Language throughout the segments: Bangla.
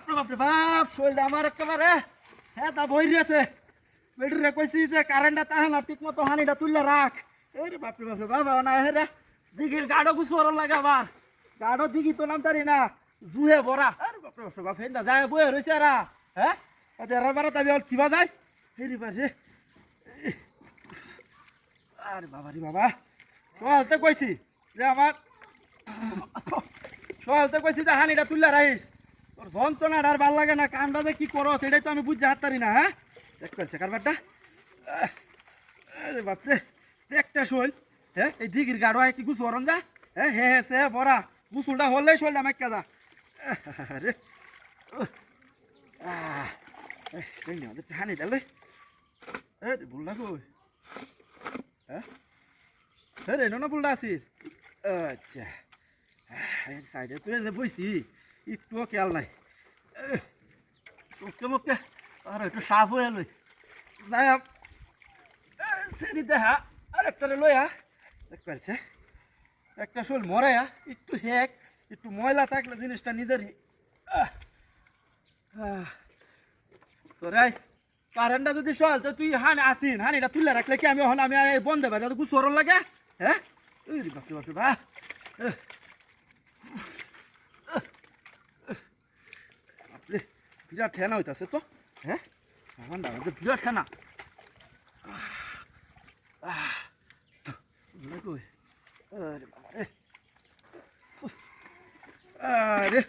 বাপরে বাপরে বাপ শরীরটা আমার একেবারে হ্যাঁ তা বই আছে বেডরে কইছি যে কারেন্টটা তাহে না ঠিক মতো হানিটা তুললে রাখ এই রে বাপরে বাপরে বাবা না হে রে দিঘির গাড়ো গুছুয়ার লাগে আবার গাড়ো দিঘি তো নামতারি না জুহে ভরা আরে বাপরে বাপরে বাপ হেন্দা যায় বয়ে রয়েছে রা হ্যাঁ এরা বারা তাবি আর কিবা যায় হেরি বারে আরে বাবা রে বাবা চলতে কইছি যে আমার চলতে কইছি যে হানিটা তুললে রাখিস তোর যন্ত্রণাটা আর ভাল লাগে না কামটা যে কি করো সেটাই তো আমি বুঝতে হাততারি না হ্যাঁ দেখ করছে কারবারটা আরে বাপরে একটা শোল হ্যাঁ এই দিঘির গাড়ো কি গুছু অরম যা হ্যাঁ হে হে সে ভরা গুছুলটা হলেই শোলটা মাইকা যা আরে হানি দিলে ভুলটা কই হ্যাঁ রে না ভুলটা আছি আচ্ছা সাইডে তুই যে বইছি একটুও খেয়াল নাই চোখে মুখে আর একটু সাফ হয়ে লই যাই সেরি দেখা আর একটা লইয়া দেখছে একটা শোল মরাইয়া একটু হেক একটু ময়লা থাকলে জিনিসটা নিজেরই তোরাই কারেন্টটা যদি চল তো তুই হানি আসিন হানিটা তুলে রাখলে কি আমি আমি বন্ধ পাই তো গুছর লাগে হ্যাঁ বাপরে বাপরে বা বাপরে বিরাট ঠেনা হইতাছে তো হ্যাঁ আমার না বিরাট ঠেনা আরে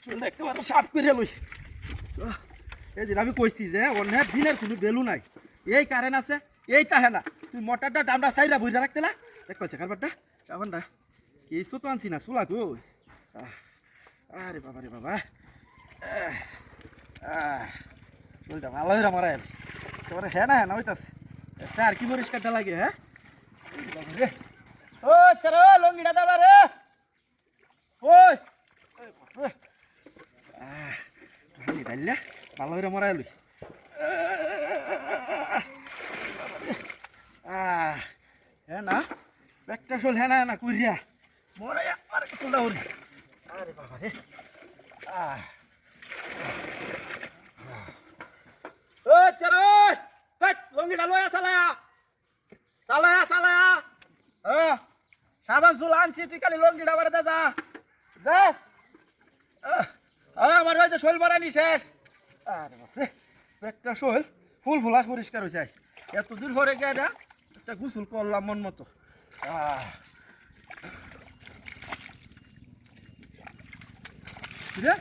চলে একেবারে সাফ করে লই এই যে আমি কইছি যে অনেক দিনের কোনো বেলু নাই এই কারেন্ট আছে এই তাহে না তুই মোটরটা ডামটা সাইরা বুঝা রাখতে না দেখ কইছে কারবারটা কারবারটা কিছু তো আনছি না চুলা কই আরে বাবা রে বাবা চলটা ভালো হইরা মারাই তোমার হ্যাঁ না হইতাছে আর কি পরিষ্কারটা লাগে হ্যাঁ রে ও চলো লঙ্গিটা দাদা রে ওই ডাইলে ভালো হইরা মারাই লই হ্যাঁ না একটা শোল হ্যাঁ না কুইরিয়া মরাই আর চুলটা উড়ি আরে বাবা রে ও চলো লঙ্গিটা লয়া চালায়া চালায়া চালায়া সাবান চুল আনছি তুই খালি লঙ্গিটা বারে দাদা যাস আমার হয়েছে শোল মারানি শেষ আরে বাপরে একটা শোল ফুল ফুলাস পরিষ্কার হয়েছে এত দূর পরে গিয়ে একটা গুসুল করলাম মন মতো রে